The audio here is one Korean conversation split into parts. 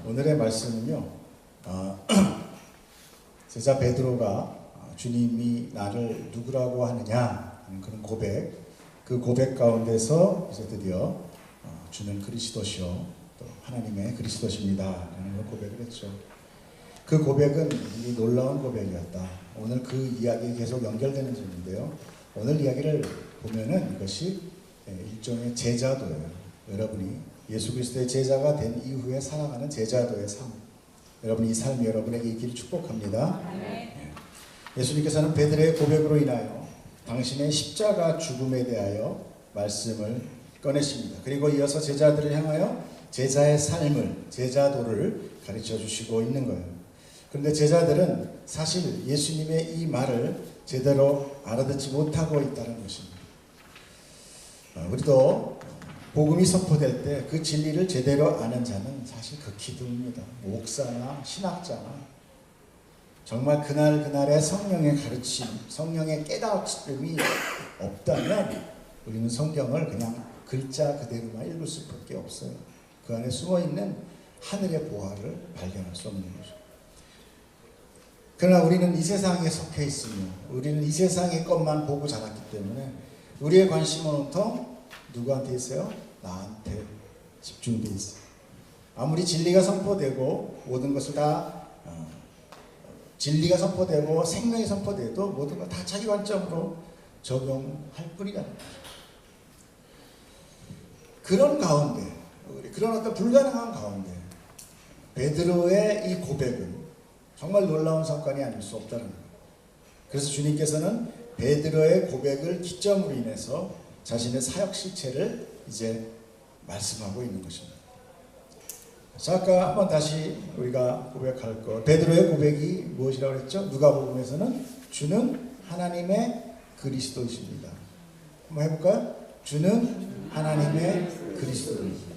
오늘의 말씀은요, 제자 베드로가 주님이 나를 누구라고 하느냐 하는 그런 고백, 그 고백 가운데서 이제 드디어 주는 그리스도시요 또 하나님의 그리스도십니다 라는 걸 고백을 했죠. 그 고백은 이 놀라운 고백이었다. 오늘 그 이야기에 계속 연결되는 점인데요, 오늘 이야기를 보면은 이것이 일종의 제자도예요. 여러분이 예수 그리스도의 제자가 된 이후에 살아가는 제자도의 삶, 여러분 이 삶이 여러분에게 있기를 축복합니다. 예수님께서는 베드로의 고백으로 인하여 당신의 십자가 죽음에 대하여 말씀을 꺼내십니다. 그리고 이어서 제자들을 향하여 제자의 삶을, 제자도를 가르쳐 주시고 있는 거예요. 그런데 제자들은 사실 예수님의 이 말을 제대로 알아듣지 못하고 있다는 것입니다. 우리도 복음이 선포될 때 그 진리를 제대로 아는 자는 사실 극히 드뭅니다. 목사나 신학자나 정말 그날그날의 성령의 가르침, 성령의 깨달음이 없다면 우리는 성경을 그냥 글자 그대로만 읽을 수밖에 없어요. 그 안에 숨어있는 하늘의 보화를 발견할 수 없는 거죠. 그러나 우리는 이 세상에 속해 있으며 우리는 이 세상의 것만 보고 자랐기 때문에 우리의 관심은 온통 누구한테 있어요? 나한테 집중되어 있어요. 아무리 진리가 선포되고 모든 것을 다 진리가 선포되고 생명이 선포돼도 모든 걸 다 자기 관점으로 적용할 뿐이라는 거죠. 그런 가운데, 그런 어떤 불가능한 가운데 베드로의 이 고백은 정말 놀라운 사건이 아닐 수 없다는 거예요. 그래서 주님께서는 베드로의 고백을 기점으로 인해서 자신의 사역 실체를 이제 말씀하고 있는 것입니다. 자, 아까 한번 다시 우리가 고백할 거, 베드로의 고백이 무엇이라고 했죠? 누가복음에서는 주는 하나님의 그리스도이십니다. 한번 해볼까요? 주는 하나님의 그리스도이십니다.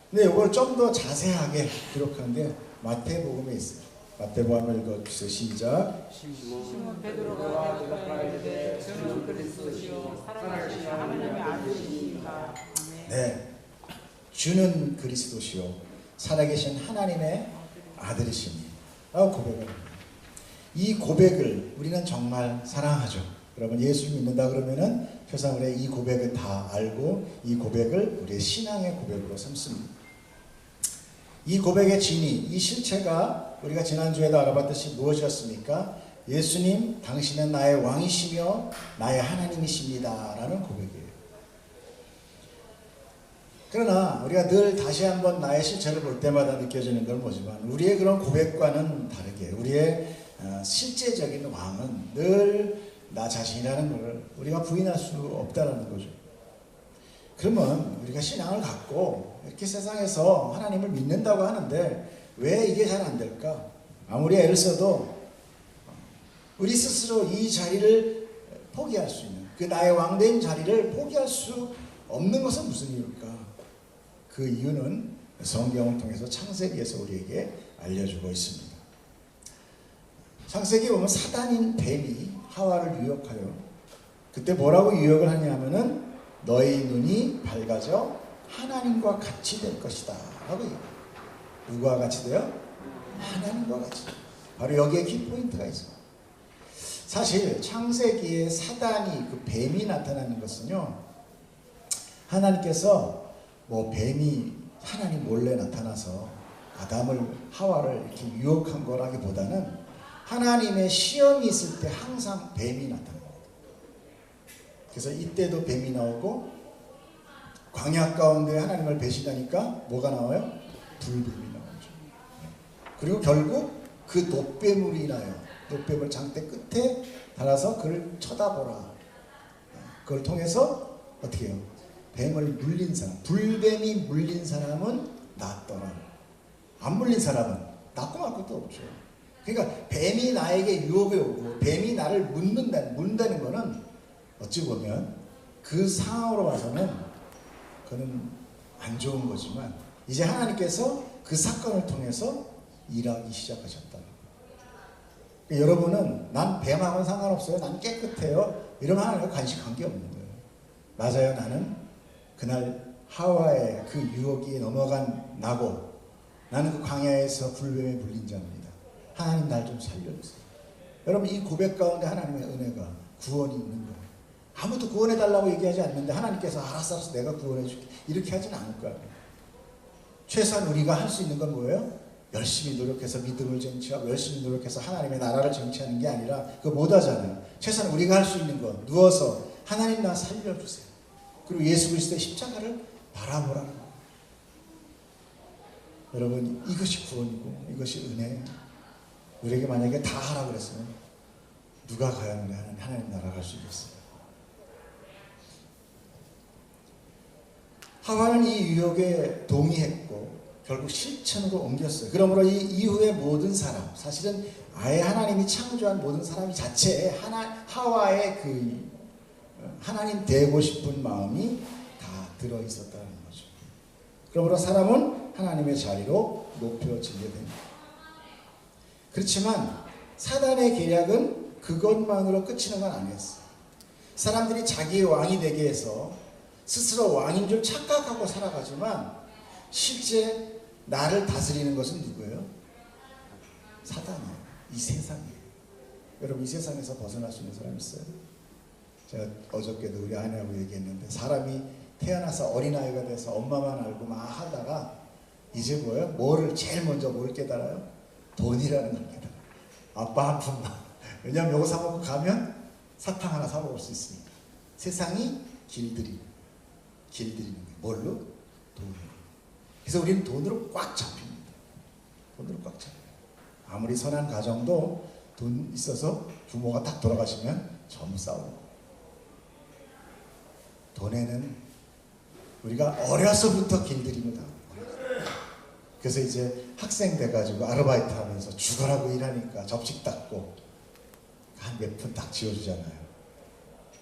근데 이걸 좀 더 자세하게 기록한 게 마태복음에 있어요. 마태복음 한번 읽어주세요. 시작. 시몬 베드로가 대답하여 이르되 주는 그리스도시요 살아계신 하나님의 아들이시니까. 네, 주는 그리스도시요 살아계신 하나님의 아들이시니 라고 고백을 합니다. 이 고백을 우리는 정말 사랑하죠. 여러분 예수 믿는다 그러면은 표상을에 이 고백을 다 알고 이 고백을 우리의 신앙의 고백으로 삼습니다. 이 고백의 진위, 이 실체가 우리가 지난주에도 알아봤듯이 무엇이었습니까? 예수님, 당신은 나의 왕이시며 나의 하나님이십니다 라는 고백이에요. 그러나 우리가 늘 다시 한번 나의 실체를 볼 때마다 느껴지는 건 뭐지만 우리의 그런 고백과는 다르게 우리의 실제적인 왕은 늘 나 자신이라는 것을 우리가 부인할 수 없다는 거죠. 그러면 우리가 신앙을 갖고 이렇게 세상에서 하나님을 믿는다고 하는데 왜 이게 잘 안 될까? 아무리 애를 써도 우리 스스로 이 자리를 포기할 수 있는, 그 나의 왕된 자리를 포기할 수 없는 것은 무슨 이유일까? 그 이유는 성경을 통해서 창세기에서 우리에게 알려주고 있습니다. 창세기에 보면 사단인 뱀이 하와를 유혹하여 그때 뭐라고 유혹을 하냐면은 너희 눈이 밝아져 하나님과 같이 될 것이다 라고 얘기해요. 누구와 같이 돼요? 하나님과 같이. 바로 여기에 키포인트가 있어요. 사실 창세기에 사단이 그 뱀이 나타나는 것은요, 하나님께서 뭐 뱀이 하나님 몰래 나타나서 아담을 하와를 이렇게 유혹한 거라기보다는 하나님의 시험이 있을 때 항상 뱀이 나타납니다. 그래서 이때도 뱀이 나오고 광야 가운데 하나님을 배신하니까 뭐가 나와요? 불뱀이 나오죠. 그리고 결국 그 놋뱀으로 인하여 놋뱀을 장대 끝에 달아서 그를 쳐다보라. 그걸 통해서 어떻게 해요? 뱀을 물린 사람, 불뱀이 물린 사람은 낫더라. 안 물린 사람은 낫고 말 것도 없죠. 그러니까 뱀이 나에게 유혹이 오고 뱀이 나를 문다는 거는 어찌 보면 그 상황으로 봐서는 그는 안 좋은 거지만 이제 하나님께서 그 사건을 통해서 일하기 시작하셨다. 그러니까 여러분은 난 뱀하고는 상관없어요. 난 깨끗해요. 이러면 하나님과 관계 없는 거예요. 맞아요. 나는 그날 하와의 그 유혹이 넘어간 나고 나는 그 광야에서 불뱀에 물린 자입니다. 하나님 날 좀 살려주세요. 여러분 이 고백 가운데 하나님의 은혜가 구원이 있는 거예요. 아무도 구원해달라고 얘기하지 않는데 하나님께서 알았어 내가 구원해줄게 이렇게 하진 않을 거예요. 최소한 우리가 할 수 있는 건 뭐예요? 열심히 노력해서 믿음을 쟁취하고 열심히 노력해서 하나님의 나라를 쟁취하는 게 아니라 그거 못하잖아요. 최소한 우리가 할 수 있는 건 누워서 하나님 나 살려주세요. 그리고 예수 그리스도의 십자가를 바라보라는 거예요. 여러분 이것이 구원이고 이것이 은혜예요. 우리에게 만약에 다 하라고 그랬으면 누가 과연 하나님 나라 갈 수 있겠어요? 하와는 이 유혹에 동의했고 결국 실천으로 옮겼어요. 그러므로 이 이후의 모든 사람, 사실은 아예 하나님이 창조한 모든 사람 자체에 하와의 그 하나님 되고 싶은 마음이 다 들어있었다는 거죠. 그러므로 사람은 하나님의 자리로 높여지게 됩니다. 그렇지만 사단의 계략은 그것만으로 끝이는 건 아니었어요. 사람들이 자기의 왕이 되게 해서 스스로 왕인 줄 착각하고 살아가지만 실제 나를 다스리는 것은 누구예요? 사단이에요. 이 세상이에요. 여러분 이 세상에서 벗어날 수 있는 사람 있어요? 제가 어저께도 우리 아내하고 얘기했는데 사람이 태어나서 어린아이가 돼서 엄마만 알고 막 하다가 이제 뭐예요? 뭐를 제일 먼저 뭘 깨달아요? 돈이라는 걸 깨달아요. 아빠 한 푼만. 왜냐하면 요거 사먹고 가면 사탕 하나 사먹을 수 있으니까. 세상이 길들이는 게 뭘로? 돈으로. 그래서 우리는 돈으로 꽉 잡힙니다. 돈으로 꽉 잡혀요. 아무리 선한 가정도 돈 있어서 부모가 딱 돌아가시면 전부 싸우고. 돈에는 우리가 어려서부터 길들임을 당합니다. 그래서 이제 학생 돼가지고 아르바이트 하면서 죽어라고 일하니까 접시 닦고 한 몇 푼 딱 지어주잖아요.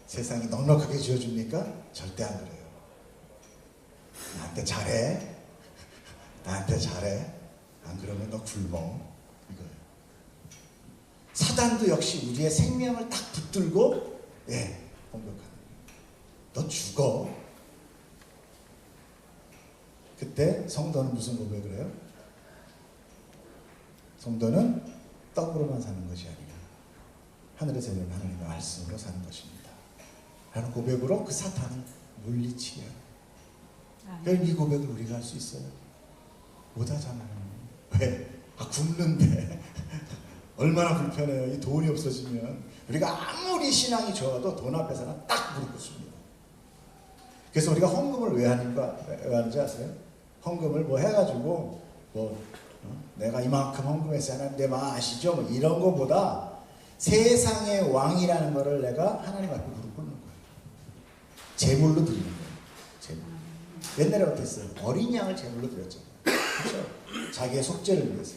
세상이 넉넉하게 지어줍니까? 절대 안 그래요. 나한테 잘해. 나한테 잘해. 안 그러면 너 굶어. 이거예요. 사단도 역시 우리의 생명을 딱 붙들고 공격하는 거예요. 너 죽어. 그때 성도는 무슨 고백을 해요? 성도는 떡으로만 사는 것이 아니라 하늘에서 내려온 하나님의 말씀으로 사는 것입니다. 라는 고백으로 그 사탄을 물리치게 해요. 그럼 이 고백을 우리가 할 수 있어요? 못하잖아요. 왜? 굶는데 얼마나 불편해요. 이 돈이 없어지면 우리가 아무리 신앙이 좋아도 돈 앞에서는 딱 무릎 꿇습니다. 그래서 우리가 헌금을 왜 하는지 아세요? 헌금을 뭐 해가지고 내가 이만큼 헌금해서 하나님 내 마음 아시죠? 뭐 이런 거보다 세상의 왕이라는 거를 내가 하나님 앞에 무릎 꿇는 거예요. 제물로 드리는 거예요. 제물. 옛날에 어땠어요? 어린 양을 제물로 드렸잖아요. 그렇죠? 자기의 속죄를 위해서.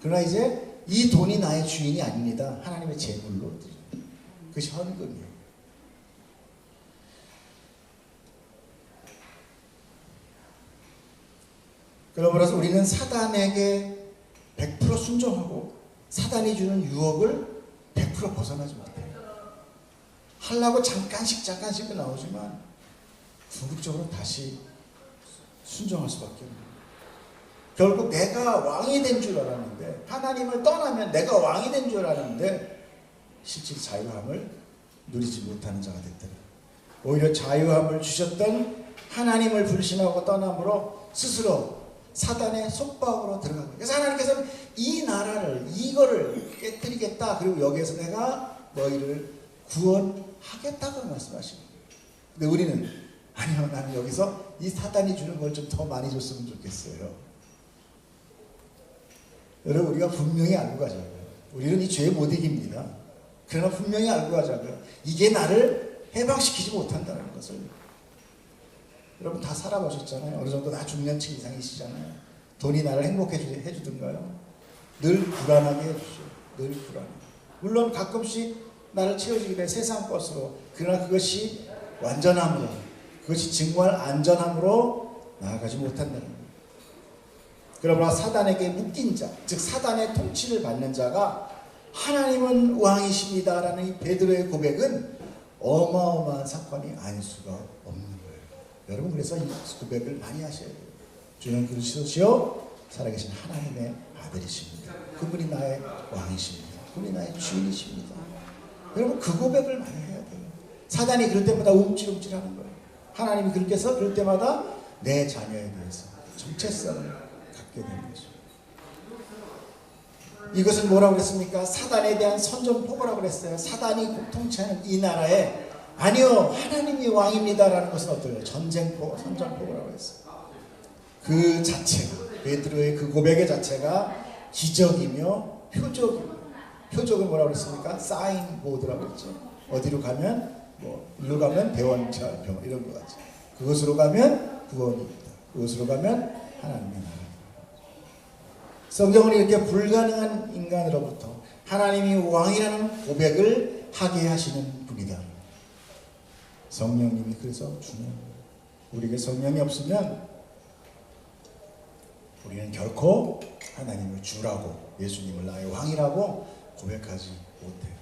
그러나 이제 이 돈이 나의 주인이 아닙니다. 하나님의 제물로 드리는 거예요. 그것이 헌금이에요. 그러므로 우리는 사단에게 100% 순종하고 사단이 주는 유혹을 100% 벗어나지 못해요. 하려고 잠깐씩은 나오지만 궁극적으로 다시 순종할 수밖에 없어요. 결국 내가 왕이 된 줄 알았는데 하나님을 떠나면 내가 왕이 된 줄 알았는데 실제 자유함을 누리지 못하는 자가 됐더라. 오히려 자유함을 주셨던 하나님을 불신하고 떠남으로 스스로 사단의 속박으로 들어간 거예요. 그래서 하나님께서는 이 나라를 이거를 깨뜨리겠다. 그리고 여기에서 내가 너희를 구원하겠다고 말씀하시는 거예요. 근데 우리는 아니요, 나는 여기서 이 사단이 주는 걸 좀 더 많이 줬으면 좋겠어요. 여러분 우리가 분명히 알고 가자고요. 우리는 이 죄 못 이깁니다. 그러나 분명히 알고 가자고요. 이게 나를 해방시키지 못한다는 것을. 여러분 다 살아보셨잖아요. 어느 정도 다 중년층 이상이시잖아요. 돈이 나를 행복해 해주던가요? 늘 불안하게 해주죠. 늘 불안해. 물론 가끔씩 나를 채워주기 위해 세상 것으로. 그러나 그것이 완전함으로, 그것이 정말 안전함으로 나아가지 못한다는 거예요. 그러므로 사단에게 묶인 자, 즉 사단의 통치를 받는 자가 하나님은 왕이십니다라는 이 베드로의 고백은 어마어마한 사건이 아닐 수가 없는 거예요. 여러분 그래서 이 고백을 많이 하셔야 돼요. 주님 그러시오시오 살아계신 하나님의 아들이십니다. 그분이 나의 왕이십니다. 그분이 나의 주인이십니다. 여러분 그 고백을 많이 해야 돼요. 사단이 그럴 때마다 움찔움찔하는 거예요. 하나님이 그렇게 해서 그럴 때마다 내 자녀에 대해서 정체성을 갖게 되는 거죠. 이것은 뭐라고 그랬습니까? 사단에 대한 선전포고라고 그랬어요. 사단이 통치하는 이 나라에 아니요 하나님이 왕입니다라는 것은 어떨까요? 전쟁포고, 선전포고라고 했어요. 그 자체가 베드로의 그 고백의 자체가 기적이며 표적은 뭐라고 그랬습니까? 사인보드라고 했죠. 어디로 가면 일로 가면 대원차 병 이런 거 같죠. 그것으로 가면 구원입니다. 그것으로 가면 하나님의 나라. 성경은 이렇게 불가능한 인간으로부터 하나님이 왕이라는 고백을 하게 하시는 분이다. 성령님이 그래서 중요한 거예요. 우리에게 성령이 없으면 우리는 결코 하나님을 주라고 예수님을 나의 왕이라고 고백하지 못해요.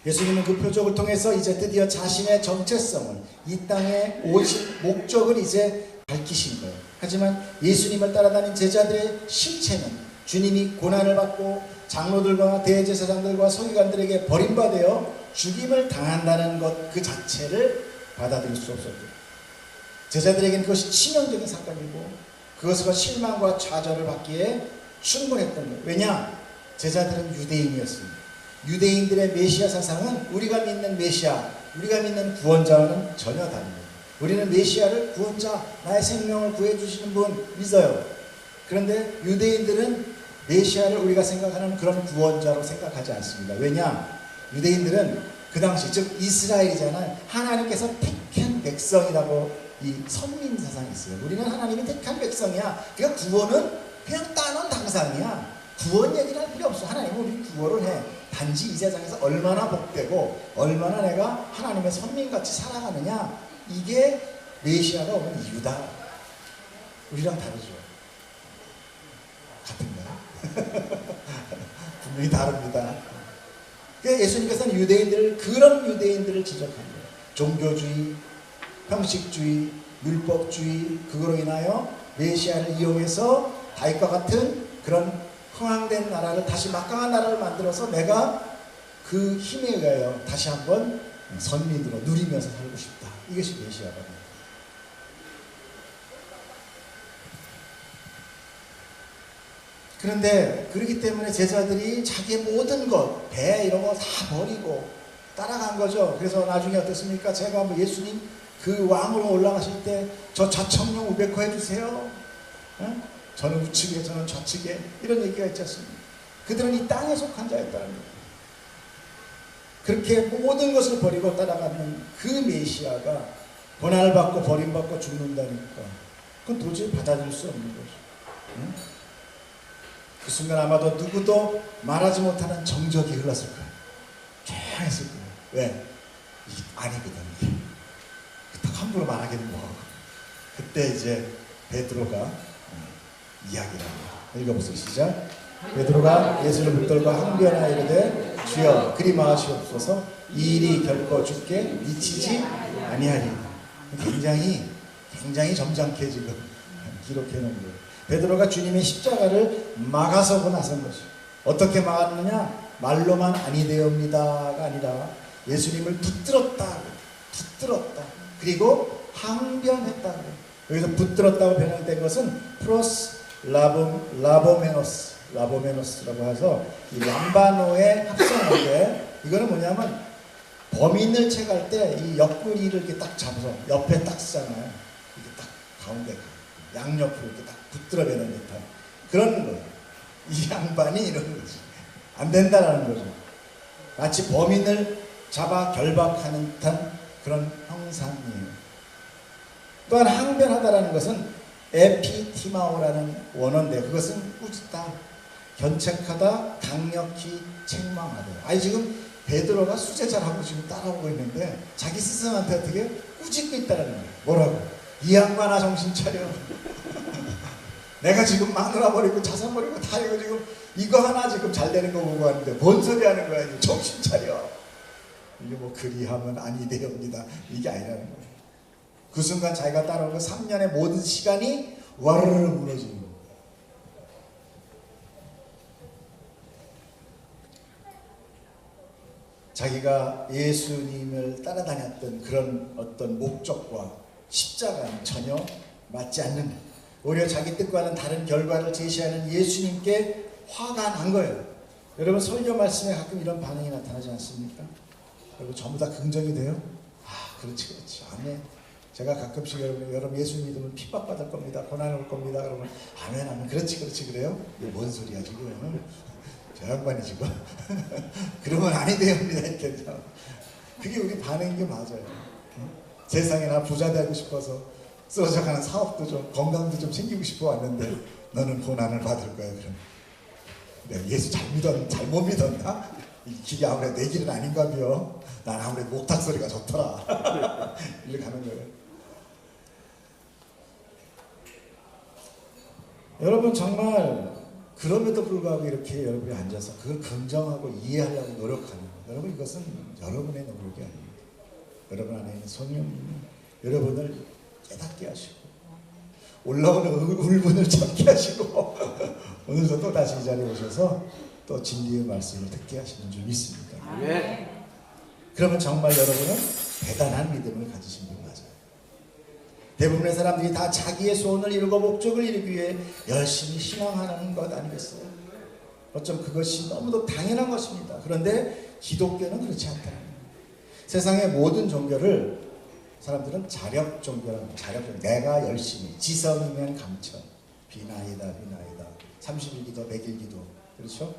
예수님은 그 표적을 통해서 이제 드디어 자신의 정체성을 이 땅에 오신 목적을 이제 밝히신 거예요. 하지만 예수님을 따라다닌 제자들의 실체는 주님이 고난을 받고 장로들과 대제사장들과 서기관들에게 버림받아 죽임을 당한다는 것 그 자체를 받아들일 수 없었고요. 제자들에게는 그것이 치명적인 사건이고 그것으로 실망과 좌절을 받기에 충분했던 거예요. 왜냐? 제자들은 유대인이었습니다. 유대인들의 메시아 사상은 우리가 믿는 메시아, 우리가 믿는 구원자와는 전혀 다릅니다. 우리는 메시아를 구원자, 나의 생명을 구해주시는 분 믿어요. 그런데 유대인들은 메시아를 우리가 생각하는 그런 구원자로 생각하지 않습니다. 왜냐? 유대인들은 그 당시 즉 이스라엘이잖아요. 하나님께서 택한 백성이라고 이 선민 사상이 있어요. 우리는 하나님이 택한 백성이야. 그러니까 구원은 그냥 따놓은 당상이야. 구원 얘기를 할 필요 없어. 하나님은 우리 구원을 해. 단지 이 세상에서 얼마나 복되고 얼마나 내가 하나님의 선민같이 살아가느냐, 이게 메시아가 오는 이유다. 우리랑 다르죠. 같은가요? 분명히 다릅니다. 그러니까 예수님께서는 그런 유대인들을 지적한 거예요. 종교주의, 형식주의, 율법주의, 그거로 인하여 메시아를 이용해서 다윗과 같은 그런 흥황된 나라를 다시 막강한 나라를 만들어서 내가 그 힘에 의하여 다시 한번 선민으로 누리면서 살고 싶다. 이것이 메시아거든요. 그런데 그렇기 때문에 제자들이 자기의 모든 것, 배 이런 거 다 버리고 따라간 거죠. 그래서 나중에 어떻습니까? 제가 뭐 예수님 그 왕으로 올라가실 때 저 좌청룡 우베코 해주세요. 어? 저는 우측에 저는 좌측에 이런 얘기가 있지 않습니까? 그들은 이 땅에 속한 자였다는 거예요. 그렇게 모든 것을 버리고 따라가는 그 메시아가 고난을 받고 버림받고 죽는다니까 그건 도저히 받아들일 수 없는 거죠. 응? 그 순간 아마도 누구도 말하지 못하는 정적이 흘렀을 거예요. 조용했을 거예요. 왜? 이게 아니거든. 이게. 딱 함부로 말하기는 뭐하고. 그때 이제 베드로가 이야기를 합니다. 읽어보세요. 시작. 베드로가 예수를 붙들고 항변하여 이르되 주여 그리 마시옵소서 이 일이 결코 주께 미치지 아니하리이다. 굉장히 점잖게 지금 기록해 놓은 거예요. 베드로가 주님의 십자가를 막아서고 나선 것이죠. 어떻게 막았느냐? 말로만 아니되옵니다가 아니라 예수님을 붙들었다. 그리고 항변했다. 여기서 붙들었다고 변형된 것은 프로스 라보메노스라고 해서 이 람바노의 합성어인데 이거는 뭐냐면 범인을 채갈 때 이 옆구리를 이렇게 딱 잡아서 옆에 딱 쓰잖아요. 이렇게 딱 가운데 양옆으로 이렇게 딱 붙들어내는 듯한 그런 거예요. 이 양반이 이런 거지. 안 된다라는 거죠. 마치 범인을 잡아 결박하는 듯한 그런 형상이에요. 또한 항변하다라는 것은 에피티마오라는 원어인데 그것은 꾸짖다, 견책하다, 강력히 책망하다. 아니 지금 베드로가 수제자라고 지금 따라오고 있는데 자기 스승한테 어떻게 꾸짖고 있다는 거예요. 뭐라고? 이 양반아 정신 차려. 내가 지금 마누라 버리고 자산 버리고 다 이거 지금 이거 하나 지금 잘 되는 거 보고 하는데 뭔 소리 하는 거야? 정신 차려. 이게 뭐 그리하면 아니 되옵니다. 이게 아니라는 거예요. 그 순간 자기가 따라온 거 3년의 모든 시간이 와르르 무너지는 거예요. 자기가 예수님을 따라다녔던 그런 어떤 목적과 십자가는 전혀 맞지 않는, 오히려 자기 뜻과는 다른 결과를 제시하는 예수님께 화가 난 거예요. 여러분 설교 말씀에 가끔 이런 반응이 나타나지 않습니까? 여러분 전부 다 긍정이 돼요? 아, 그렇지. 아멘. 제가 가끔씩 여러분 예수 믿으면 핍박받을 겁니다. 고난 올 겁니다. 그러면 아멘. 그렇지 그래요? 이게 뭔 소리야 지금? 저 양반이 지금 그러면 아니 되옵니다. 이렇게. 그게 우리 반응인 게 맞아요. 세상에 나 부자 되고 싶어서 쏘져가는 사업도 좀 건강도 좀 챙기고 싶어 왔는데 너는 고난을 받을 거야. 그럼 내가 예수 잘못 믿었나? 이 길이 아무래도 내 길은 아닌가 봐요. 난 아무래도 목탁 소리가 좋더라. 이렇게 가는 거예요. 여러분 정말 그럼에도 불구하고 이렇게 여러분이 앉아서 그걸 긍정하고 이해하려고 노력하는 거예요. 여러분 이것은 여러분의 노력이 아닙니다. 여러분 안에 있는 성령님이 여러분을 깨닫게 하시고 올라오는 울분을 참게 하시고 오늘도 또 다시 이 자리에 오셔서 또 진리의 말씀을 듣게 하시는 줄 믿습니다. 아멘. 그러면 정말 여러분은 대단한 믿음을 가지신 분 맞아요. 대부분의 사람들이 다 자기의 소원을 이루고 목적을 이루기 위해 열심히 신앙하는 것 아니겠어요? 어쩜 그것이 너무도 당연한 것입니다. 그런데 기독교는 그렇지 않다. 세상의 모든 종교를 사람들은 자력 종교라고 합니다. 내가 열심히 지성이면 감천, 비나이다 30일기도 100일기도 그렇죠?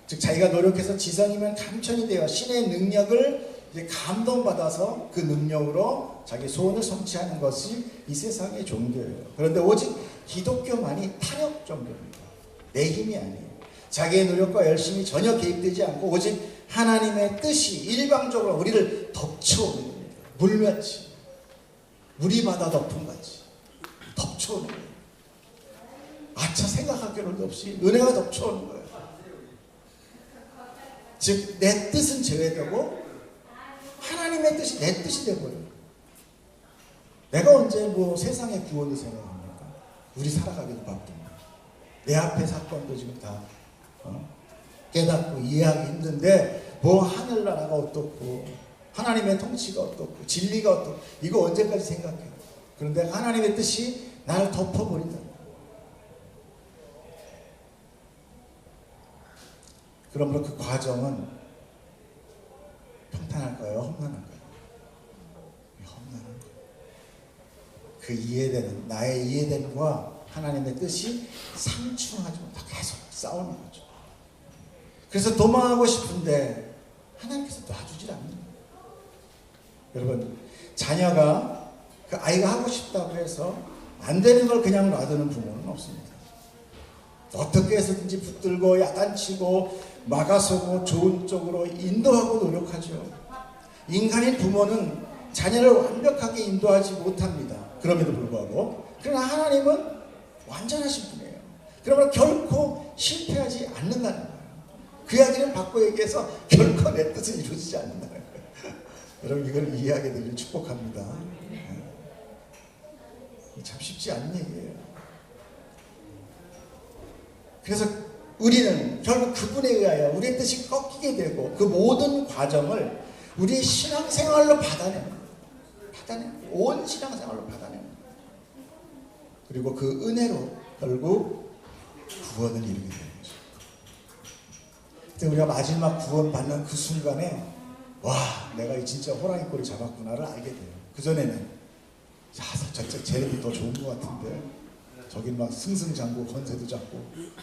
즉 자기가 노력해서 지성이면 감천이 되어 신의 능력을 이제 감동받아서 그 능력으로 자기 소원을 성취하는 것이 이 세상의 종교예요. 그런데 오직 기독교만이 타협 종교입니다. 내 힘이 아니에요. 자기의 노력과 열심이 전혀 개입되지 않고 오직 하나님의 뜻이 일방적으로 우리를 덮쳐오는 겁니다. 물같이 물이 바다 덮음같이 덮쳐오는 거예요. 아차 생각할 겨를도 없이 은혜가 덮쳐오는 거예요. 즉 내 뜻은 제외되고 하나님의 뜻이 내 뜻이 되어버려요. 내가 언제 뭐 세상의 구원을 생각합니까? 우리 살아가기도 바쁩니다. 내 앞에 사건도 지금 다 깨닫고 이해하기 힘든데 뭐 하늘나라가 어떻고 하나님의 통치가 어떻고 진리가 어떻고 이거 언제까지 생각해요? 그런데 하나님의 뜻이 나를 덮어버린다. 그러므로 그 과정은 평탄할까요? 험난할까요? 험난한 거예요. 그 이해되는 나의 이해됨과 하나님의 뜻이 상충하지 못하고 계속 싸우는 거죠. 그래서 도망하고 싶은데 하나님께서 놔주질 않는 거예요. 여러분 자녀가 그 아이가 하고 싶다고 해서 안 되는 걸 그냥 놔두는 부모는 없습니다. 어떻게 해서든지 붙들고 야단치고 막아서고 좋은 쪽으로 인도하고 노력하죠. 인간인 부모는 자녀를 완벽하게 인도하지 못합니다. 그럼에도 불구하고 그러나 하나님은 완전하신 분이에요. 그러면 결코 실패하지 않는다는 거예요. 그 이야기를 바꿔 얘기해서 결코 내 뜻은 이루어지지 않는다는 거예요. 여러분 이걸 이해하게 되길 축복합니다. 참 쉽지 않은 얘기예요. 그래서 우리는 결국 그분에 의하여 우리의 뜻이 꺾이게 되고 그 모든 과정을 우리의 신앙생활로 받아내는 온 신앙생활로 받아내는 그리고 그 은혜로 결국 구원을 이루게 되는 거죠. 그때 우리가 마지막 구원 받는 그 순간에 와 내가 진짜 호랑이 꼴을 잡았구나를 알게 돼요. 그전에는 야 저쪽 쟤네들이 더 좋은 것 같은데 저긴 막 승승장구 권세도 잡고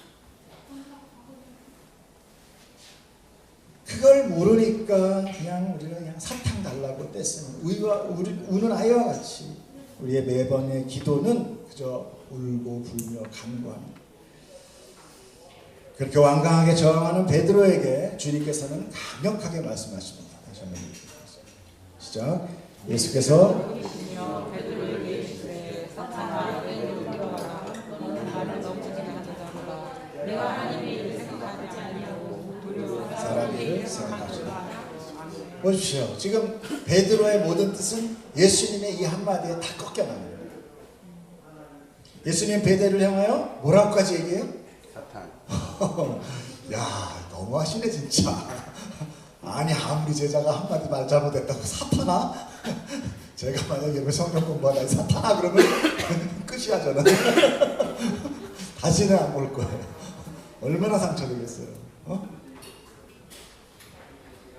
그걸 모르니까 그냥 우리가 그냥 사탕 달라고 떼쓰는 우는 아이와 같이 우리의 매번의 기도는 그저 울고 불며 간구하는 그렇게 완강하게 저항하는 베드로에게 주님께서는 강력하게 말씀하십니다. 다시 한번 읽겠습니다. 시작. 예수께서 베드로에게 이르시되 사탄아 내게 물러가라. 너는 나를 넘어지게 하는 자로다. 내가 하나님의 일을 생각하지 아니하고 두려워 사람의 일을 생각하지 보십시오. 지금 베드로의 모든 뜻은 예수님의 이 한마디에 다 꺾여나가요. 예수님 베드로를 향하여 뭐라고까지 얘기해요? 사탄. 야 너무하시네 진짜. 아니 아무리 제자가 한마디 말 잘못했다고 사탄아? 제가 만약에 여러분 성경 공부하다 사탄아 그러면 끝이야 저는. 다시는 안 볼 거예요. 얼마나 상처되겠어요.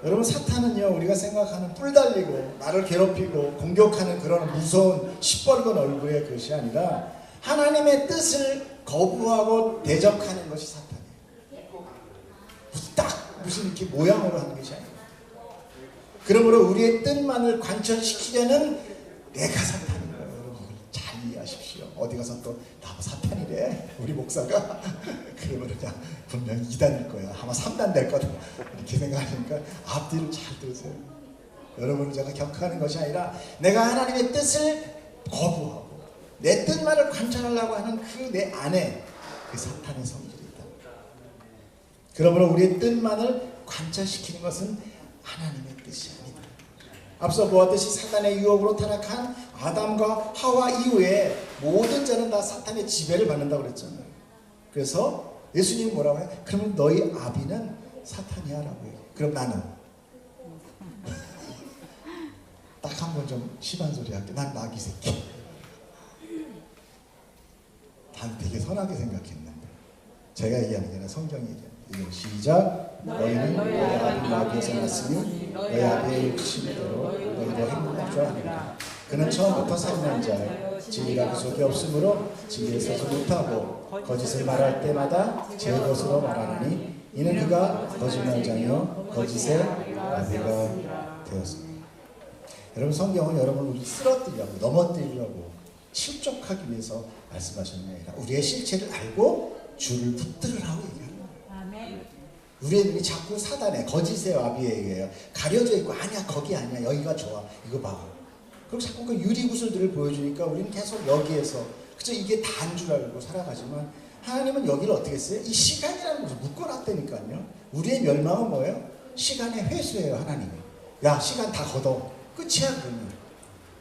여러분 사탄은요 우리가 생각하는 뿔 달리고 나를 괴롭히고 공격하는 그런 무서운 시뻘건 얼굴의 것이 아니라 하나님의 뜻을 거부하고 대적하는 것이 사탄이에요. 무슨 이렇게 모양으로 하는 것이 아니에요. 그러므로 우리의 뜻만을 관철시키려는 내가 사탄인 거예요. 여러분 잘 이해하십시오. 어디 가서 또 나도 사탄이래 우리 목사가 그러면 그냥 분명히 2단일 거야. 아마 3단 될 거다 이렇게 생각하니까 앞뒤를 잘 들으세요. 여러분을 제가 격하는 것이 아니라 내가 하나님의 뜻을 거부하고 내 뜻만을 관철하려고 하는 그 내 안에 그 사탄의 성질이 있다. 그러므로 우리의 뜻만을 관철시키는 것은 하나님의 뜻이 아니다. 앞서 보았듯이 사탄의 유혹으로 타락한 아담과 하와 이후에 모든 자는 다 사탄의 지배를 받는다고 그랬잖아요. 그래서 예수님이 뭐라고 해요? 그러면 너희 아비는 사탄이야 라고 해요. 그럼 나는 딱 한 번 좀 심한 소리 할게. 난 나귀 새끼. 난 되게 선하게 생각했는데 제가 얘기하는 게 아니라 성경이 얘기해요. 시작. 너희는 너희 아비 마귀에서 났으니 너희 아비의 욕심대로 너희도 행복할 줄 아니라. 그는 처음부터 살인한 자요 진리가 그 속에 없으므로 진리에 서지 못하고 거짓을 말할 때마다 제 것으로 말하느니 이는 그가 거짓말장이요 거짓의 아비가 되었습니다. 여러분 성경은 여러분을 쓰러뜨리려고 넘어뜨리려고 실족하기 위해서 말씀하시는 게 아니라 우리의 실체를 알고 주를 붙들으라고 얘기하는 거예요. 우리의 눈이 자꾸 사단에 거짓의 아비에게요 가려져 있고 아니야 거기 아니야 여기가 좋아 이거 봐. 그리고 자꾸 그 유리구슬들을 보여주니까 우리는 계속 여기에서 그저 이게 다인 줄 알고 살아가지만 하나님은 여기를 어떻게 했어요? 이 시간이라는 것을 묶어놨다니까요. 우리의 멸망은 뭐예요? 시간의 회수예요. 하나님이 야 시간 다 걷어 끝이야 그러면.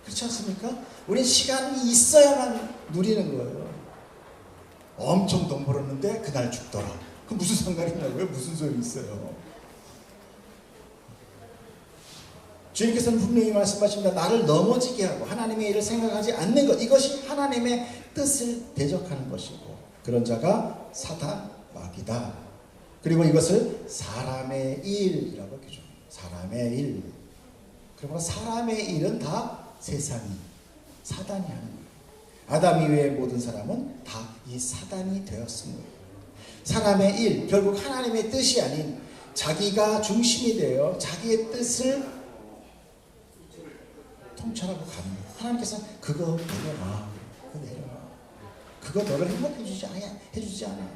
그렇지 않습니까? 우린 시간이 있어야만 누리는 거예요. 엄청 돈 벌었는데 그날 죽더라. 그 무슨 상관이 있냐고요? 무슨 소용이 있어요? 주님께서는 분명히 말씀하십니다. 나를 넘어지게 하고 하나님의 일을 생각하지 않는 것, 이것이 하나님의 뜻을 대적하는 것이고 그런 자가 사단 마귀다. 그리고 이것을 사람의 일이라고 규정합니다. 사람의 일. 그러므로 사람의 일은 다 세상이 사단이 하는 거예요. 아담 이외의 모든 사람은 다 이 사단이 되었습니다. 사람의 일, 결국 하나님의 뜻이 아닌 자기가 중심이 되어 자기의 뜻을 통찰하고 가는 거예요. 하나님께서는 그거 내려놔. 그거 내려놔. 그거 너를 행복해 주지 않아. 해주지 않아.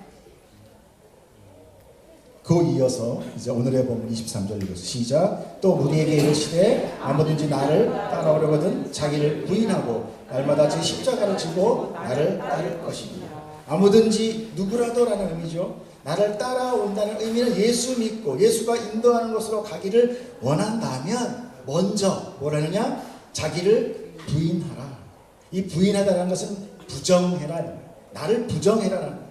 그 이어서 이제 오늘의 본문 23절 읽어서 시작. 또 무리에게 이르시되 아무든지 나를 따라오려거든 자기를 부인하고 날마다 제 십자가를 지고 나를 따를 것이니. 아무든지 누구라도라는 의미죠. 나를 따라온다는 의미는 예수 믿고 예수가 인도하는 곳으로 가기를 원한다면 먼저 뭐라느냐? 자기를 부인하라. 이 부인하다는 것은 부정해라는 거예요. 나를 부정해라는 거예요.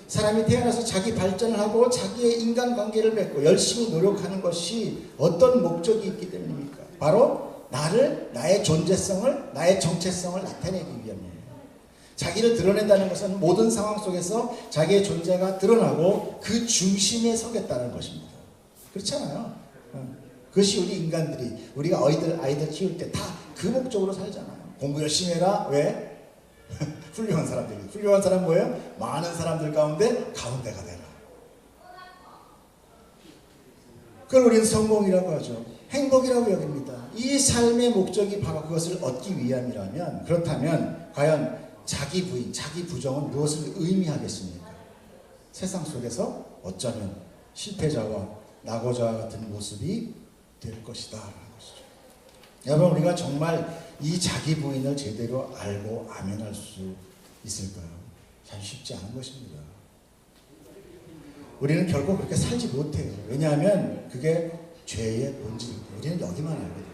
사람이 태어나서 자기 발전을 하고 자기의 인간관계를 맺고 열심히 노력하는 것이 어떤 목적이 있기 때문입니까? 바로 나의 존재성을, 나의 정체성을 나타내기 위함이에요. 자기를 드러낸다는 것은 모든 상황 속에서 자기의 존재가 드러나고 그 중심에 서겠다는 것입니다. 그렇잖아요. 그것이 우리 인간들이, 우리가 아이들 키울 때 다 그 목적으로 살잖아요. 공부 열심히 해라. 왜? 훌륭한 사람들이. 훌륭한 사람 뭐예요? 많은 사람들 가운데 가운데가 되라. 그걸 우리는 성공이라고 하죠. 행복이라고 여깁니다. 이 삶의 목적이 바로 그것을 얻기 위함이라면, 그렇다면 과연 자기 부인, 자기 부정은 무엇을 의미하겠습니까? 세상 속에서 어쩌면 실패자와 낙오자와 같은 모습이 될 것이다 라는 것이죠. 여러분, 우리가 정말 이 자기 부인을 제대로 알고 아멘할 수 있을까요? 참 쉽지 않은 것입니다. 우리는 결국 그렇게 살지 못해요. 왜냐하면 그게 죄의 본질이에요. 우리는 여기만 알거든요.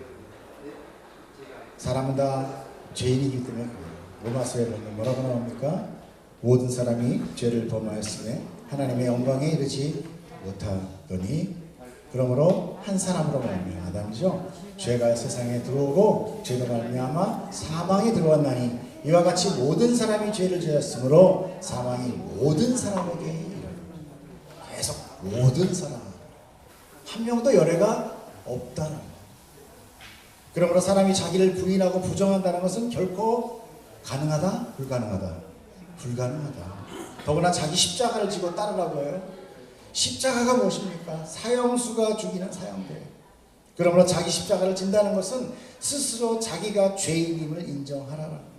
사람은 다 죄인이기 때문에 그래요. 로마서에 보면 뭐라고 나옵니까? 모든 사람이 죄를 범하였으며 하나님의 영광에 이르지 못하더니 그러므로 한 사람으로 말미암아 아담이죠. 죄가 세상에 들어오고 죄로 말미암아 사망이 들어왔나니 이와 같이 모든 사람이 죄를 지었으므로 사망이 모든 사람에게 이르렀다. 계속 모든 사람, 한 명도 열애가 없다는 거예요. 그러므로 사람이 자기를 부인하고 부정한다는 것은 결코 가능하다? 불가능하다? 불가능하다. 더구나 자기 십자가를 지고 따르라고 해요. 십자가가 무엇입니까? 사형수가 죽이는 사형대. 그러므로 자기 십자가를 진다는 것은 스스로 자기가 죄인임을 인정하라는 거예요.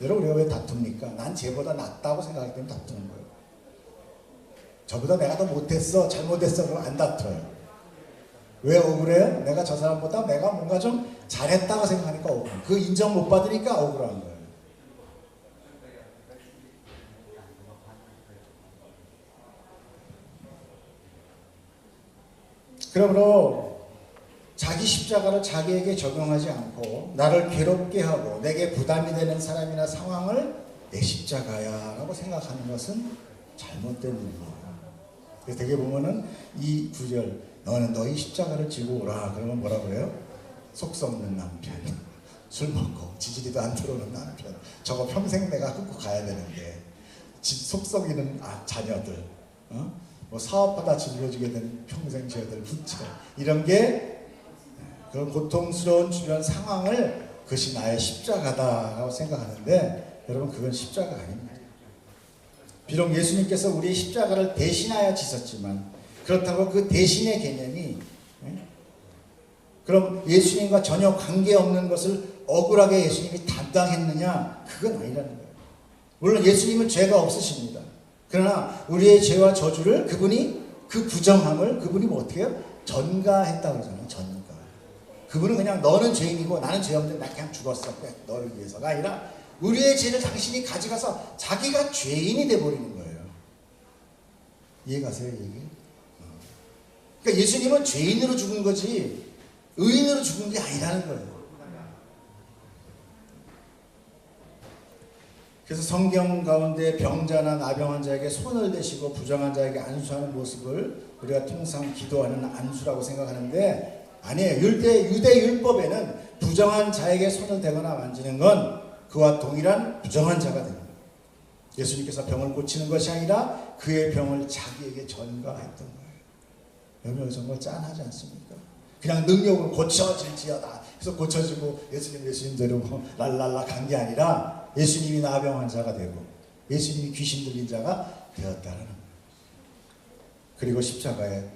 여러분, 우리가 왜 다툽니까? 난 쟤보다 낫다고 생각하기 때문에 다투는 거예요. 저보다 내가 더 못했어, 잘못했어, 그러면 안 다퉈요. 왜 억울해요? 내가 저 사람보다 내가 뭔가 좀 잘했다고 생각하니까 억울해요. 그 인정 못 받으니까 억울한 거예요. 그러므로 자기 십자가를 자기에게 적용하지 않고 나를 괴롭게 하고 내게 부담이 되는 사람이나 상황을 내 십자가야 라고 생각하는 것은 잘못된 일이에요. 그래서 되게 보면은 이 구절, 너는 너희 십자가를 지고 오라. 그러면 뭐라고 해요? 속 썩는 남편, 술 먹고 지지리도 안 들어오는 남편, 저거 평생 내가 끊고 가야 되는데 속 썩이는 자녀들, 뭐 사업하다 짊어지게 된 평생 죄들, 부채, 이런 게 그런 고통스러운 주변 상황을 그것이 나의 십자가다라고 생각하는데 여러분, 그건 십자가 아닙니다. 비록 예수님께서 우리의 십자가를 대신하여 지셨지만 그렇다고 그 대신의 개념이 그럼 예수님과 전혀 관계없는 것을 억울하게 예수님이 담당했느냐? 그건 아니라는 거예요. 물론 예수님은 죄가 없으십니다. 그러나 우리의 죄와 저주를 그분이, 그 부정함을 그분이 뭐 어떻게 해요? 전가했다고 그러잖아요. 전가. 그분은 그냥 너는 죄인이고 나는 죄 없는데 나 그냥 죽었어. 너를 위해서가 아니라 우리의 죄를 당신이 가져가서 자기가 죄인이 돼버리는 거예요. 이해가세요, 얘기? 그러니까 예수님은 죄인으로 죽은 거지 의인으로 죽은 게 아니라는 거예요. 그래서 성경 가운데 병자나 나병한 자에게 손을 대시고 부정한 자에게 안수하는 모습을 우리가 통상 기도하는 안수라고 생각하는데 아니에요. 유대 율법에는 부정한 자에게 손을 대거나 만지는 건 그와 동일한 부정한 자가 됩니다. 예수님께서 병을 고치는 것이 아니라 그의 병을 자기에게 전가했던 거예요. 여러분, 정말 짠하지 않습니까? 그냥 능력으로 고쳐질지어다. 그래서 고쳐지고 예수님대로 뭐 랄랄라 간 게 아니라 예수님이 나병한 자가 되고 예수님이 귀신 들린 자가 되었다는 거예요. 그리고 십자가의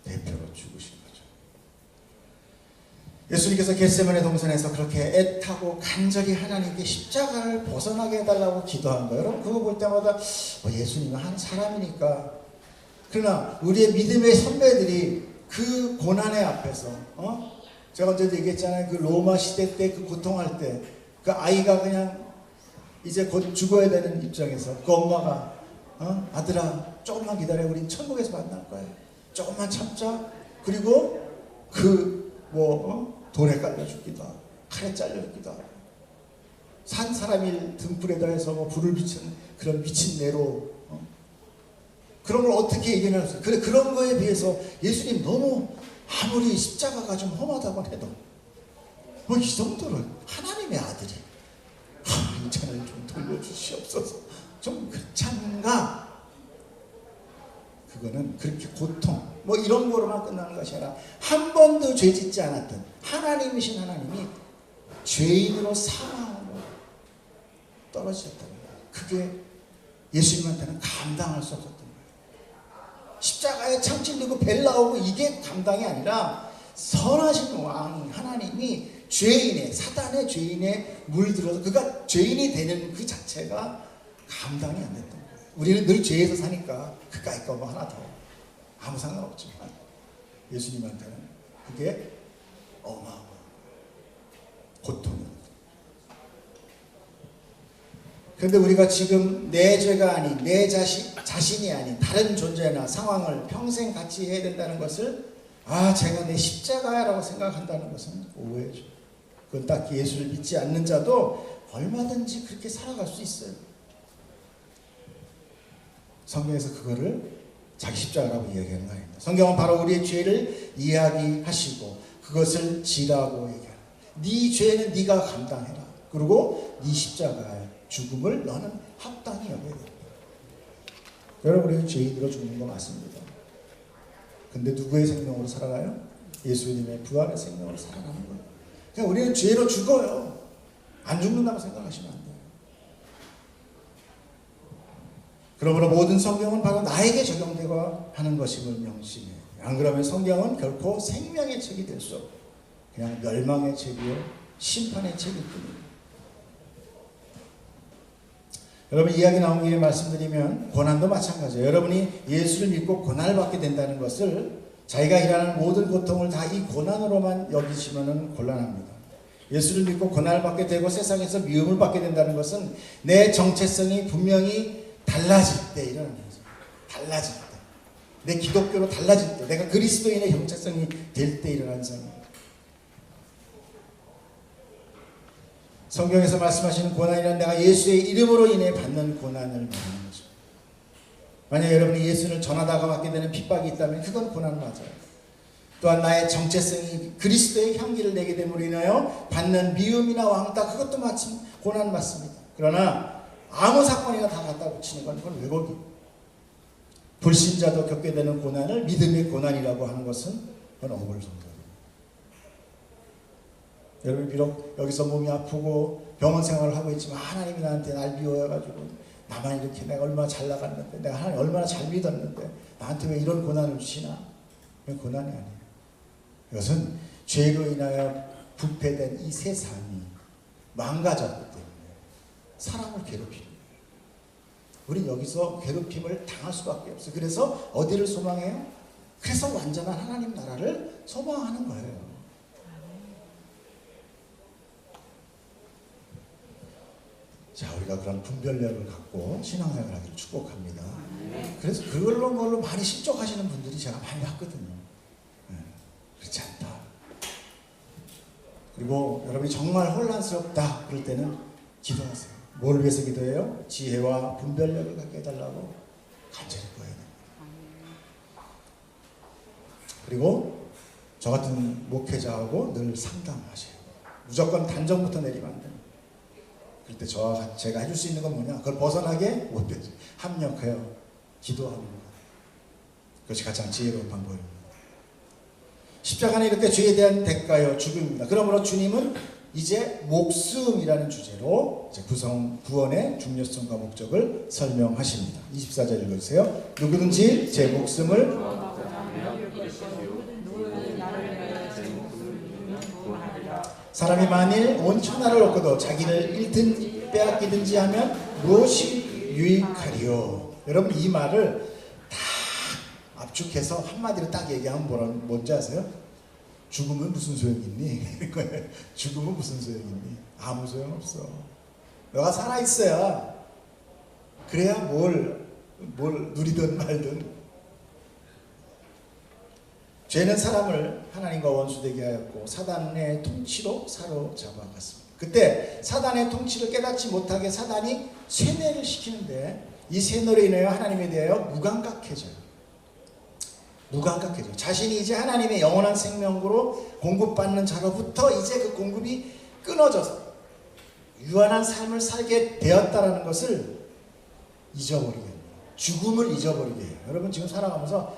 대표로 죽으신 거죠. 예수님께서 겟세마네 동산에서 그렇게 애타고 간절히 하나님께 십자가를 벗어나게 해달라고 기도한 거예요. 여러분, 그거 볼 때마다 예수님은 한 사람이니까. 그러나 우리의 믿음의 선배들이 그 고난의 앞에서 제가 어제도 얘기했잖아요. 그 로마 시대 때 그 고통할 때 그 아이가 그냥 이제 곧 죽어야 되는 입장에서 그 엄마가 아들아 조금만 기다려, 우린 천국에서 만날 거야, 조금만 참자. 그리고 돌에 깔려 죽기도 하고 칼에 잘려 죽기도 하고 산 사람이 등불에다 해서 불을 비친 그런 미친 내로 그런 걸 어떻게 얘기할 수 있어요? 그런 거에 비해서 예수님 너무 아무리 십자가가 좀 험하다고 해도 이 정도로 하나님의 아들이 이 잔을 좀 돌려주시옵소서, 좀 그렇지 않는가? 그거는 그렇게 고통 이런 거로만 끝나는 것이 아니라 한 번도 죄 짓지 않았던 하나님이신 하나님이 죄인으로 사망으로 떨어지셨다는 거예요. 그게 예수님한테는 감당할 수 없었던 거예요. 십자가에 창 찔리고 벨 나오고 이게 감당이 아니라 선하신 왕 하나님이 죄인의, 사단의 죄인에 물들어서 그가 죄인이 되는 그 자체가 감당이 안 됐던 거예요. 우리는 늘 죄에서 사니까 그까이 거 하나 더 아무 상관없지만 예수님한테는 그게 어마어마한 고통입니다. 그런데 우리가 지금 내 죄가 아닌 내 자신이 아닌 다른 존재나 상황을 평생 같이 해야 된다는 것을 제가 내 십자가야라고 생각한다는 것은 오해죠. 그건 딱히 예수를 믿지 않는 자도 얼마든지 그렇게 살아갈 수 있어요. 성경에서 그거를 자기 십자가라고 이야기하는 거 아닙니다. 성경은 바로 우리의 죄를 이야기하시고 그것을 지라고 얘기합니다. 네 죄는 네가 감당해라. 그리고 네 십자가의 죽음을 너는 합당히 여겨야 됩니다. 여러분, 우리는 죄인으로 죽는 거 맞습니다. 근데 누구의 생명으로 살아가요? 예수님의 부활의 생명으로 살아가는 거예요. 그냥 우리는 죄로 죽어요. 안 죽는다고 생각하시면 안 돼요. 그러므로 모든 성경은 바로 나에게 적용되고 하는 것임을 명심해요. 안 그러면 성경은 결코 생명의 책이 될 수 없고 그냥 멸망의 책이요 심판의 책일 뿐입니다. 여러분, 이야기 나온 김에 말씀드리면 고난도 마찬가지예요. 여러분이 예수를 믿고 고난을 받게 된다는 것을 자기가 일하는 모든 고통을 다 이 고난으로만 여기시면 곤란합니다. 예수를 믿고 고난을 받게 되고 세상에서 미움을 받게 된다는 것은 내 정체성이 분명히 달라질 때 일어나는 거죠. 달라질 때. 내 기독교로 달라질 때. 내가 그리스도인의 정체성이 될 때 일어나는 상황입니다. 성경에서 말씀하시는 고난이란 내가 예수의 이름으로 인해 받는 고난을 말하는 거죠. 만약 여러분이 예수를 전하다가 받게 되는 핍박이 있다면 그건 고난 맞아요. 또한 나의 정체성이 그리스도의 향기를 내게 됨으로 인하여 받는 미움이나 왕따, 그것도 마침 고난 맞습니다. 그러나 아무 사건이나 다 갖다 붙이는 건 그건 왜곡이. 불신자도 겪게 되는 고난을 믿음의 고난이라고 하는 것은 그건 어불성설입니다. 여러분, 비록 여기서 몸이 아프고 병원 생활을 하고 있지만 하나님이 나한테 날 미워해가지고 나만 이렇게 내가 얼마나 잘 나갔는데 내가 하나님 얼마나 잘 믿었는데 나한테 왜 이런 고난을 주시나? 그건 고난이 아니에요. 이것은 죄로 인하여 부패된 이 세상이 망가졌기 때문에 사람을 괴롭힙니다. 우린 여기서 괴롭힘을 당할 수밖에 없어요. 그래서 어디를 소망해요? 그래서 완전한 하나님 나라를 소망하는 거예요. 자, 우리가 그런 분별력을 갖고 신앙생활을 하기를 축복합니다. 그래서 그걸로 많이 실족하시는 분들이 제가 많이 봤거든요. 그렇지 않다. 그리고 여러분이 정말 혼란스럽다 그럴 때는 기도하세요. 뭘 위해서 기도해요? 지혜와 분별력을 갖게 해달라고 간절히 구해야 됩니다. 그리고 저 같은 목회자하고 늘 상담하셔요. 무조건 단정부터 내리면 안 됩니다. 그럴 때 제가 해줄 수 있는 건 뭐냐? 그걸 벗어나게 못 되죠. 합력하여 기도하는 것. 그것이 가장 지혜로운 방법입니다. 십자가는 이렇게 죄에 대한 대가요 죽음입니다. 그러므로 주님은 이제 목숨이라는 주제로 이제 구원의 중요성과 목적을 설명하십니다. 24절 읽어주세요. 누구든지 제 목숨을 사람이 만일 온 천하를 얻고도 자기를 잃든 빼앗기든지 하면 무엇이 유익하리요. 여러분, 이 말을 다 압축해서 한마디로 딱 얘기하면 뭔지 아세요? 죽으면 무슨 소용이 있니? 죽으면 무슨 소용이 있니? 아무 소용 없어. 너가 살아있어야 그래야 뭘 누리든 말든. 죄는 사람을 하나님과 원수되게 하였고 사단의 통치로 사로잡아갔습니다. 그때 사단의 통치를 깨닫지 못하게 사단이 쇠뇌를 시키는데 이 쇠뇌로 인하여 하나님에 대하여 무감각해져요. 자신이 이제 하나님의 영원한 생명으로 공급받는 자로부터 이제 그 공급이 끊어져서 유한한 삶을 살게 되었다는 것을 잊어버리게 합니다. 죽음을 잊어버리게 해요. 여러분, 지금 살아가면서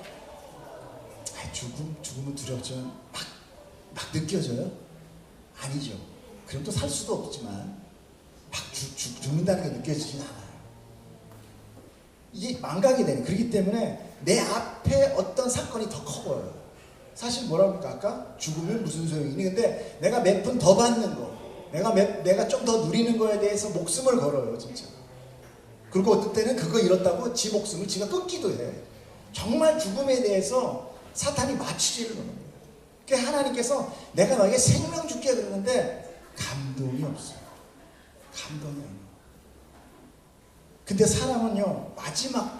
죽음은 두렵지만 막 느껴져요? 아니죠. 그럼 또 살 수도 없지만 막 죽는다는 게 느껴지진 않아요. 이게 망각이 되는. 그렇기 때문에 내 앞에 어떤 사건이 더 커 보여요. 사실 뭐라고 할까? 아까 죽으면 무슨 소용이니? 근데 내가 몇 푼 더 받는 거, 내가 좀 더 누리는 거에 대해서 목숨을 걸어요, 진짜. 그리고 어떤 때는 그거 잃었다고 지 목숨을 지가 끊기도 해. 정말 죽음에 대해서 사탄이 맞추지를 않는 거예요. 그러니까 하나님께서 내가 너에게 생명 줄게 그러는데 감동이 없어요. 감동이 안 나요. 근데 사람은요, 마지막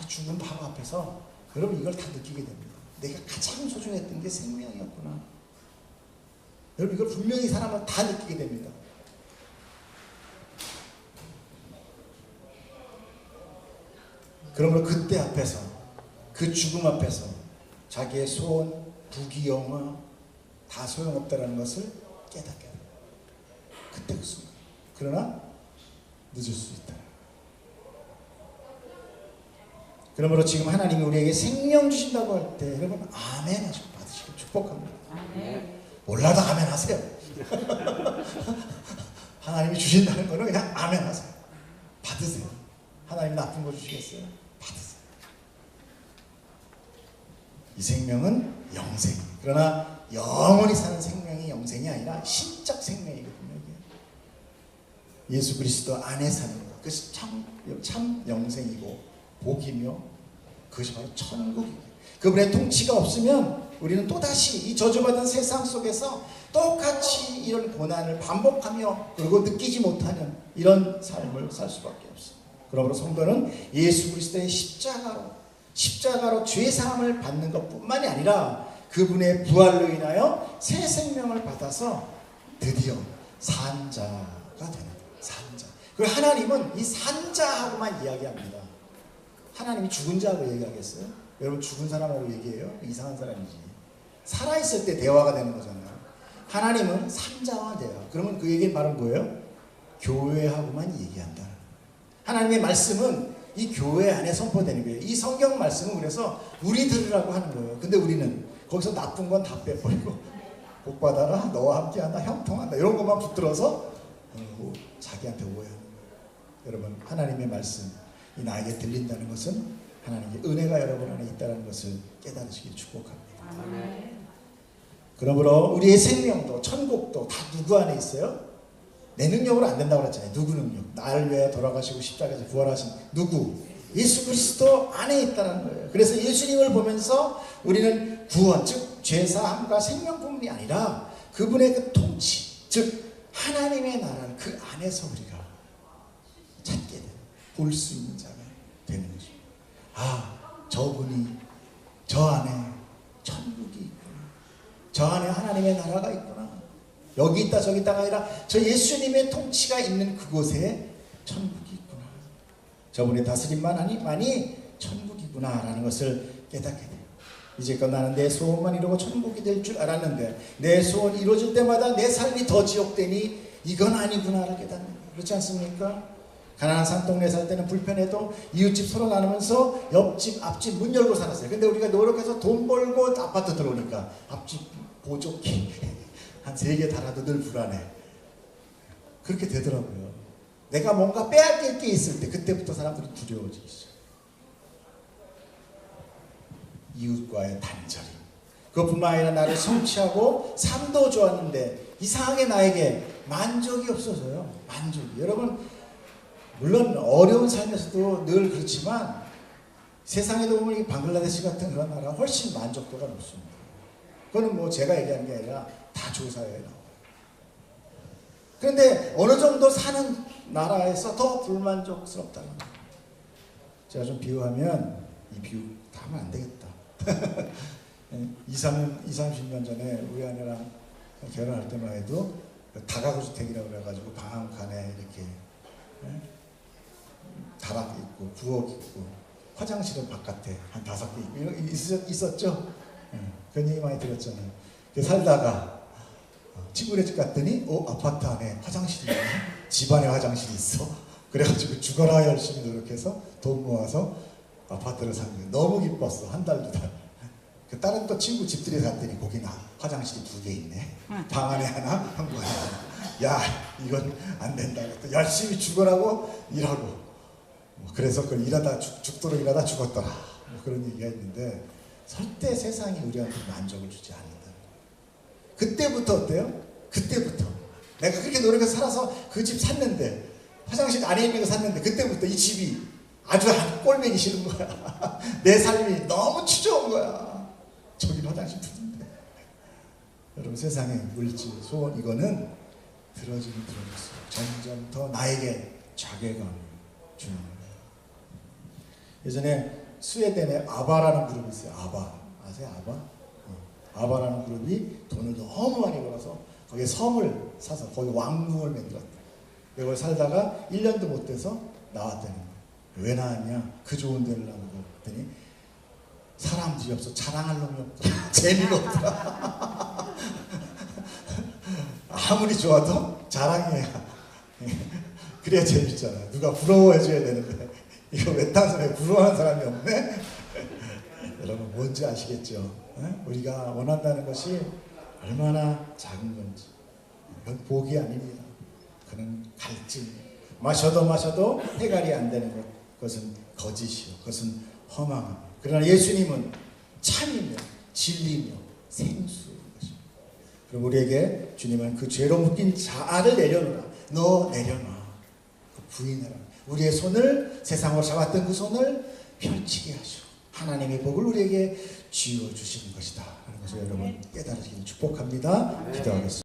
죽음 바로 앞에서 여러분 이걸 다 느끼게 됩니다. 내가 가장 소중했던 게 생명이었구나. 여러분 이걸 분명히 사람은 다 느끼게 됩니다. 그러므로 그때 앞에서 그 죽음 앞에서 자기의 소원, 부귀영화 다 소용없다는 것을 깨닫게 됩니다. 그때 그 순간. 그러나 늦을 수 있다. 그러므로 지금 하나님이 우리에게 생명 주신다고 할 때 여러분 아멘 하시고 받으시고 축복합니다. 아멘. 몰라도 아멘 하세요. 하나님이 주신다는 거는 그냥 아멘 하세요. 받으세요. 하나님 나쁜 거 주시겠어요? 받으세요. 이 생명은 영생. 그러나 영원히 사는 생명이 영생이 아니라 신적 생명이거든요. 이게. 예수 그리스도 안에 사는 것. 그것이 참 영생이고 복이며 그것이 바로 천국이에요. 그분의 통치가 없으면 우리는 또다시 이 저주받은 세상 속에서 똑같이 이런 고난을 반복하며 그리고 느끼지 못하는 이런 삶을 살 수밖에 없어요. 그러므로 성도는 예수 그리스도의 십자가로 죄사함을 받는 것뿐만이 아니라 그분의 부활로 인하여 새 생명을 받아서 드디어 산자가 되는 거예요. 산자. 그리고 하나님은 이 산자하고만 이야기합니다. 하나님이 죽은 자하고 얘기하겠어요? 여러분 죽은 사람하고 얘기해요? 이상한 사람이지. 살아있을 때 대화가 되는 거잖아요. 하나님은 산자와 대화. 그러면 그 얘기는 바로 뭐예요? 교회하고만 얘기한다. 하나님의 말씀은 이 교회 안에 선포되는 거예요. 이 성경 말씀은 그래서 우리 들으라고 하는 거예요. 근데 우리는 거기서 나쁜 건 다 빼버리고 복 받아라, 너와 함께한다, 형통한다 이런 것만 붙들어서 자기한테 오해하는 거예요. 여러분 하나님의 말씀이 나에게 들린다는 것은 하나님의 은혜가 여러분 안에 있다는 것을 깨달으시길 축복합니다. 아멘. 그러므로 우리의 생명도 천국도 다 누구 안에 있어요? 내 능력으로 안 된다고 그랬잖아요. 누구 능력? 나를 위해 돌아가시고 십자가에서 부활하신 누구? 예수 그리스도 안에 있다는 거예요. 그래서 예수님을 보면서 우리는 구원, 즉 죄사함과 생명뿐만이 아니라 그분의 그 통치, 즉 하나님의 나라를 그 안에서 우리가 찾게 되는, 볼 수 있는 자가 되는 거죠. 아, 저분이 저 안에 천국이 있구나. 저 안에 하나님의 나라가 있구나. 여기 있다 저기 있다가 아니라 저 예수님의 통치가 있는 그곳에 천국이 있구나. 저분의 다스림만이 천국이구나 라는 것을 깨닫게 돼요. 이제껏 나는 내 소원만 이루고 천국이 될 줄 알았는데 내 소원이 이루어질 때마다 내 삶이 더 지옥되니 이건 아니구나를 깨닫는 거예요. 그렇지 않습니까? 가난한 산동네 살 때는 불편해도 이웃집 서로 나누면서 옆집 앞집 문 열고 살았어요. 근데 우리가 노력해서 돈 벌고 아파트 들어오니까 앞집 보조기 한 3개 달아도 늘 불안해. 그렇게 되더라고요. 내가 뭔가 빼앗길 게 있을 때 그때부터 사람들이 두려워지기 시작해요. 이웃과의 단절임. 그것뿐만 아니라 나를 성취하고 삶도 좋았는데 이상하게 나에게 만족이 없어져요. 만족이. 여러분 물론 어려운 삶에서도 늘 그렇지만 세상에도 보면 이 방글라데시 같은 그런 나라가 훨씬 만족도가 높습니다. 그거는 뭐 제가 얘기하는 게 아니라 다 조사에 나와요. 그런데 어느 정도 사는 나라에서 더 불만족스럽다는 거예요. 제가 좀 비유하면 이 비유 다 하면 안 되겠다. 30년 전에 우리 아내랑 결혼할 때만 해도 다가구 주택이라고 그래가지고 방 칸에 이렇게 다락 있고 부엌 있고 화장실은 바깥에 한 5개 있고 있었죠? 그런 얘기 많이 들었잖아요. 살다가 친구네 집 갔더니 아파트 안에 화장실이 있네. 집안에 화장실이 있어. 그래가지고 죽어라 열심히 노력해서 돈 모아서 아파트를 산 거예요. 너무 기뻤어. 한 달, 2달. 다른 또 친구 집들이 갔더니 거기 화장실이 2개 있네. 방 안에 하나, 한 번에 하나. 야, 이건 안 된다. 또 열심히 죽으라고 일하고. 그래서 그걸 죽도록 일하다 죽었더라. 그런 얘기가 있는데 절대 세상이 우리한테 만족을 주지 않는다. 그때부터 어때요? 그때부터 내가 그렇게 노력해서 살아서 그 집 샀는데 화장실 안에 있는 거 샀는데 그때부터 이 집이 아주 한 꼴보기 싫은 거야. 내 삶이 너무 추저온 거야. 저기 화장실 푸는데. 여러분 세상의 물질, 소원 이거는 들어지면 들어질수록 점점 더 나에게 자괴감을 주는 거예요. 예전에 스웨덴에 아바라는 그룹이 있어요. 아바. 아세요? 아바? 아바라는 그룹이 돈을 너무 많이 벌어서 거기에 섬을 사서 거기 왕궁을 만들었대. 여기 살다가 1년도 못 돼서 나왔다는 거예요. 왜 나왔냐? 그 좋은 데를 나온 거. 그랬더니 사람들이 없어. 자랑할 놈이 없다. 재미가 없다. 아무리 좋아도 자랑해야 그래야 재밌잖아. 누가 부러워해줘야 되는데 이거 외딴 사람에 부러워하는 사람이 없네. 여러분 뭔지 아시겠죠? 우리가 원한다는 것이 얼마나 작은 건지. 이건 복이 아닙니다. 그는 갈증. 마셔도 해결이 안 되는 그것은 거짓이요. 그것은 허망함. 그러나 예수님은 참이며 진리며 생수인 것입니다. 그럼 우리에게 주님은 그 죄로 묶인 자아를 내려놓으라. 너 내려놔. 그 부인하라. 우리의 손을 세상으로 잡았던 그 손을 펼치게 하시고 하나님의 복을 우리에게 쥐어주시는 것이다. 하는 것을 여러분 깨달으시길 축복합니다. 기도하겠습니다.